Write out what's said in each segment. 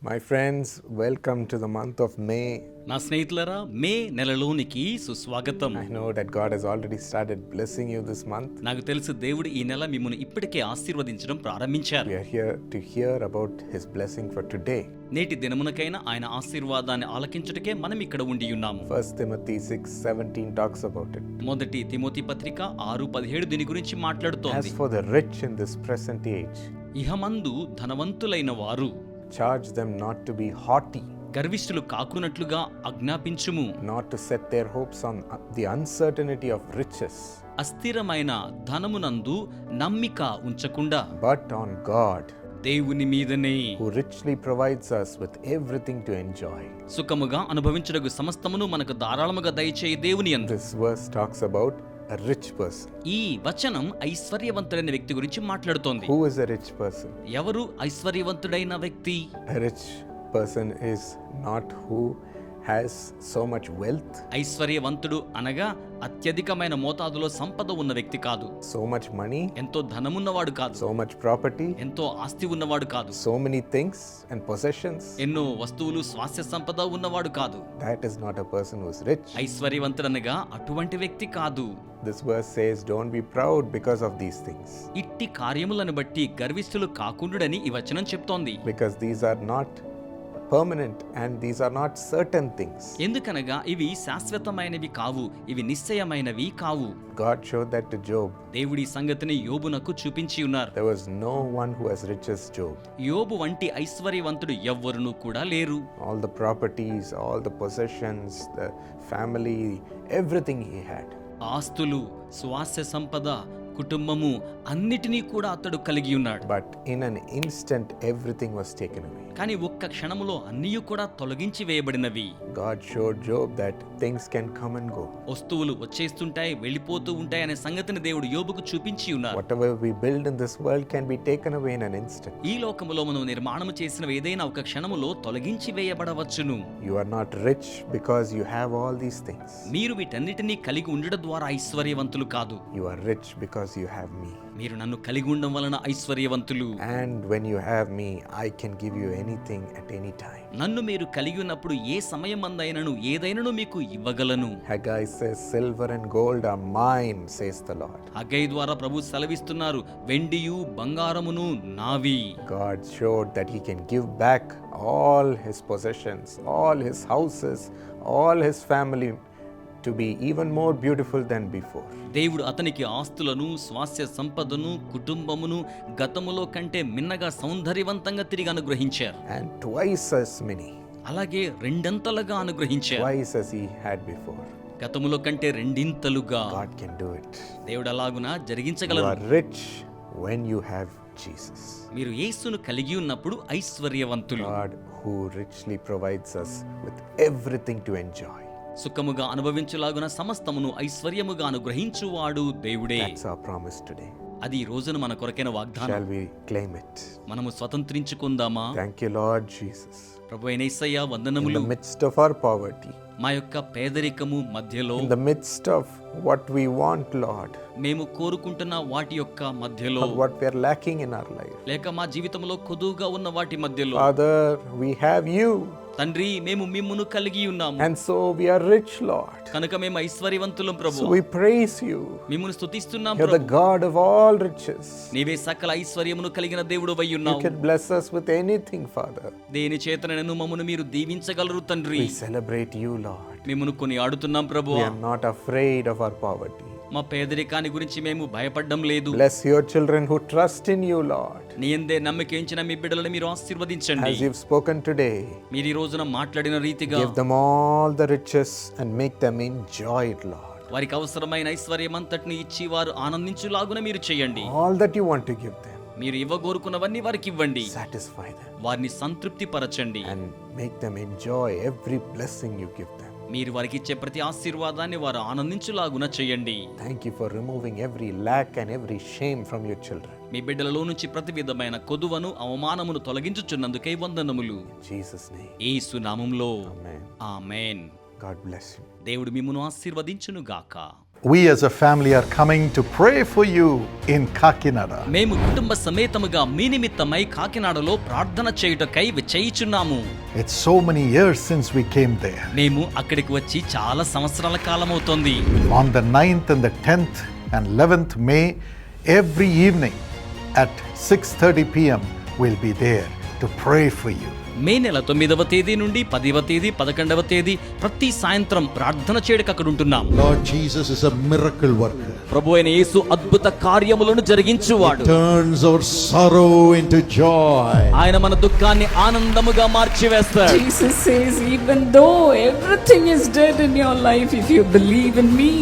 My friends, welcome to the month of May. నా స్నేహితులారా, మే నెలలోనికి సుస్వాగతం. I know that God has already started blessing you this month. నాకు తెలుసు దేవుడు ఈ నెల మిమ్మల్ని ఇప్పటికే ఆశీర్వదించడం ప్రారంభించారు. We are here to hear about His blessing for today. నేటి దినమునకైనా ఆయన ఆశీర్వాదాన్ని ఆలకించుటకే మనం ఇక్కడ ఉండి ఉన్నాము. 1 Timothy 6:17 talks about it. మొదటి తిమోతి పత్రిక 6:17 దీని గురించి మాట్లాడుతోంది. As for the rich in this present age, ఇహమందు ధనవంతులైన వారు charge them not to be haughty, గర్విష్ఠులు కాకునట్లుగా ఆజ్ఞాపించుము. not to set their hopes on the uncertainty of riches, అస్థిరమైన ధనమునందు నమ్మిక ఉంచకుండా but on God, దేవుని మీదనే, who richly provides us with everything to enjoy. సుఖముగా అనుభవించుటకు సమస్తమును మనకు ధారాళముగా దయచేయి దేవుని యందు. This verse talks about a rich person. ఈ వచనం ఐశ్వర్యవంతుడైన వ్యక్తి గురించి మాట్లాడుతోంది. Who is a rich person? ఎవరు ఐశ్వర్యవంతుడైన వ్యక్తి? A rich person is not who has so much wealth, ఐశ్వర్యవంతుడు అనగా అత్యధికమైన మోతాదులో సంపద ఉన్న వ్యక్తి కాదు. so much money, ఎంతో ధనమున్నవాడు కాదు. so much property, ఎంతో ఆస్తి ఉన్నవాడు కాదు. so many things and possessions. ఎన్నో వస్తువులు, స్వాస్థ్య సంపద ఉన్నవాడు కాదు. That is not a person who is rich. ఐశ్వర్యవంతుడనగా అటువంటి వ్యక్తి కాదు. This verse says, don't be proud because of these things, ఇట్టి కార్యములను బట్టి గర్విష్ఠులు కాకుండుడని ఈ వచనం చెప్తోంది. because these are not permanent and these are not certain things. ఎందుకనగా ఇవి శాశ్వతమైనవి కావు, ఇవి నిశ్చయమైనవి కావు. God showed that to Job. దేవుడి సంగతిని యోబునకు చూపించి ఉన్నారు. There was no one who was rich as Job. యోబు వంటి ఐశ్వర్యవంతుడు ఎవ్వరునూ కూడా లేరు. All the properties, all the possessions, the family, everything he had. ఆస్తులు, స్వాస్థ్య సంపద, కుటుంబము అన్నిటినీ కూడా అతడు కలిగి ఉన్నాడు. But in an instant, everything was taken away. కానీ ఒక్క క్షణములో అన్నీ కూడా తొలగించి వేయబడినవి. God showed Job that things can come and go. వస్తువులు వచ్చేస్తుంటాయి, వెళ్ళిపోతూ ఉంటాయి అనే సంగతిని దేవుడు యోబుకు చూపించి ఉన్నారు. Whatever we build in this world can be taken away in an instant. ఈ లోకములో మనం నిర్మాణము చేసినవి ఏదైనా ఒక క్షణములో తొలగించి వేయబడవచ్చును. You are not rich because you have all these things. మీరు వీటన్నిటినీ కలిగి ఉండడం ద్వారా ఐశ్వర్యవంతులు కాదు. You are rich because you have me. మీరు నన్ను కలిగి ఉండడం వలన ఐశ్వర్యవంతులు. And when you have me, I can give you anything at any time. నన్ను మీరు కలిగి ఉన్నప్పుడు ఏ సమయమందైనను ఏదైనను మీకు ఇవ్వగలను. Haggai says, silver and gold are mine, says the Lord. Haggai ద్వారా ప్రభు సెలవిస్తున్నారు, వెండియు బంగారమును నావి. God showed that he can give back all his possessions, all his houses, all his family to be even more beautiful than before. దేవుడు అతనికి ఆస్తులను, స్వాస్థ్య సంపదను, కుటుంబమును గతములో కంటే మిన్నగా సౌందర్యవంతంగా తిరిగి అనుగ్రహించారు. And twice as many. అలాగే రెండంతలుగా అనుగ్రహించారు. Twice as he had before. గతములో కంటే రెండింతలుగా God can do it. దేవుడు అలాగున You జరిగించగలరు. are rich when you have Jesus. మీరు యేసును కలిగి ఉన్నప్పుడు ఐశ్వర్యవంతులు. God who richly provides us with everything to enjoy. సుఖముగా అనుభవించులాగున సమస్తమును ఐశ్వర్యముగా అనుగ్రహించువాడు దేవుడే. That's our promise today. అది ఈ రోజున మన కొరకైన వాగ్దానం. Shall we claim it? మనము స్వతంత్రించుకుందామా? Thank you, Lord Jesus. ప్రభువైన యేసయ్య In వందనములు. the midst of our poverty, మా యొక్క పేదరికము మధ్యలో, in the midst of what we want, Lord, మేము కోరుకుంటున్న వాటి యొక్క మధ్యలో, of what we are lacking in our life, లేక మా జీవితంలో కొదువుగా ఉన్న వాటి మధ్యలో, Father, we have you, తండ్రి మేము మిమ్మును కలిగి ఉన్నాము. and so we are rich, Lord. కనుక మేము ఐశ్వర్యవంతులం ప్రభు. So we praise you. మిమ్మును స్తుతిస్తున్నాం You're the Prabhu. God of all riches. నీవే సకల ఐశ్వర్యమును కలిగిన దేవుడు వై You ఉన్నావు. can bless us with anything, Father. దేని చేతనను మమ్మను మీరు దీవించగలరు తండ్రి. We celebrate you, Lord. మిమ్మును కొని ఆడుతున్నాం ప్రభు. We are not afraid of our poverty. మా పేదరికాన్ని గురించి మేము భయపడడం లేదు. Bless your children who trust in you, Lord. నీ యందే నమ్మకించిన మీ బిడ్డలను మీరు ఆశీర్వదించండి. As you've spoken today, మీరు ఈ రోజున మాట్లాడిన రీతిగా give them all the riches and make them enjoy it, Lord. వారికి అవసరమైన ఐశ్వర్యం అంతటిని ఇచ్చి వారు ఆనందించులాగున మీరు చేయండి. All that you want to give them, మీరు ఇవ్వగోరుకున్నవన్నీ వారికి ఇవ్వండి. satisfy them వారిని సంతృప్తి పరచండి. and make them enjoy every blessing you give them. మీరు వారికి ఇచ్చే ప్రతి ఆశీర్వాదాన్ని వారు ఆనందించులాగున చేయండి. Thank you for removing every lack and every shame from your children. మీ బిడ్డలలో నుంచి ప్రతి విధమైన కొదువను, అవమానమును తొలగించుచున్నందుకై వందనములు. In Jesus' name, యేసు నామములో amen. Amen. God bless you. దేవుడు మిమ్మును ఆశీర్వదించును గాక. We as a family are coming to pray for you in Kakinada. మేము కుటుంబ సమేతముగా మీ నిమిత్తమై కాకినాడలో ప్రార్థన చేయుటకై విచ్చేయుచున్నాము. It's so many years since we came there. మేము అక్కడికి వచ్చి చాలా సంవత్సరాల కాలమవుతోంది. On the 9th and the 10th and 11th May, every evening at 6:30 p.m. we'll be there to pray for you. మే నెల 9వ తేదీ నుండి 10వ తేదీ 11వ తేదీ ప్రతి సాయంత్రం ప్రార్థన చేయడానికి అక్కడ ఉంటున్నాం. Lord Jesus is a miracle worker. ప్రభువైన యేసు అద్భుత కార్యములను జరిగించువాడు. Turns our sorrow into joy. ఆయన మన దుఃఖాన్ని ఆనందముగా మార్చివేస్తాడు. Jesus says, even though everything is dead in your life, if you believe in me,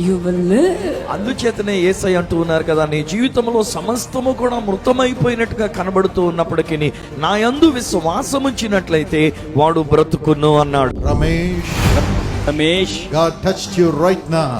you will live. అందుచేతనే యేసయ్య అంటూ ఉన్నారు కదా, నీ జీవితంలో సమస్తము కూడా మృతమైపోయినట్టుగా కనబడుతూ ఉన్నప్పటికీ నా యందు విశ్వాసం ఉంచినట్లయితే వాడు బ్రతుకును అన్నాడు. Ramesh, God touched you right now.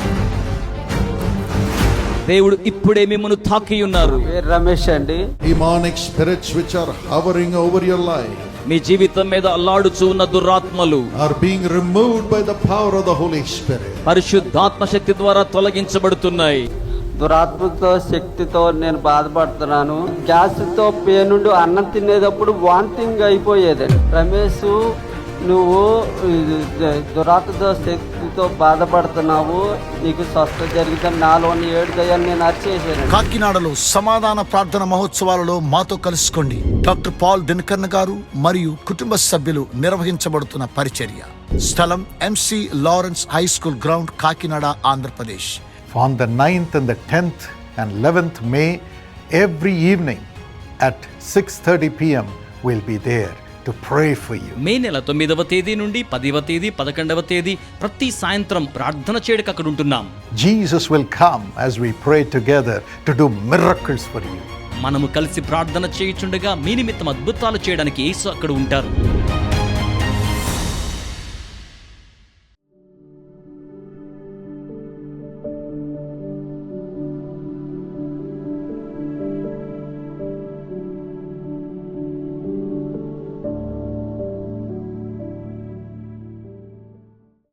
దేవుడు ఇప్పుడే మిమ్మల్ని తాకి ఉన్నారు. రమేష్ అండి. Demonic spirits which are hovering over your life మీ జీవితం మీద అల్లాడుచూ ఉన్న దురాత్మలు are being removed by the power of the Holy Spirit. పరిశుద్ధాత్మ శక్తి ద్వారా తొలగించబడుతున్నాయి. దురాత్మతో శక్తితో నేను బాధపడుతున్నాను. గ్యాస్ తో పేనుండి అన్నం తినేటప్పుడు వాంతింగ్ అయిపోయేది. రమేష్, నువ్వు దురాత్మతో శక్తితో బాధపడుతున్నావు, నీకు స్వస్థ జరిగితే నాలోని 7 దయ్యాలు నేను అరిచేసాను. కాకినాడలో సమాధాన ప్రార్థన మహోత్సవాలలో మాతో కలుసుకోండి. డాక్టర్ పాల్ దినకర్ణ గారు మరియు కుటుంబ సభ్యులు నిర్వహించబడుతున్న పరిచర్య. స్థలం MC Lawrence high school ground, Kakinada, Andhra Pradesh. On the 9th and the 10th and 11th May, every evening at 6:30 p.m. we'll be there to pray for you. మే నెల 9వ తేదీ నుండి 10వ తేదీ 11వ తేదీ ప్రతి సాయంత్రం ప్రార్థన చేయడానికి అక్కడ ఉంటున్నాం. Jesus will come as we pray together to do miracles for you. మనము కలిసి ప్రార్థన చేయుచుండగా మీ నిమిత్తం అద్భుతాలు చేయడానికి యేసు అక్కడ ఉంటారు.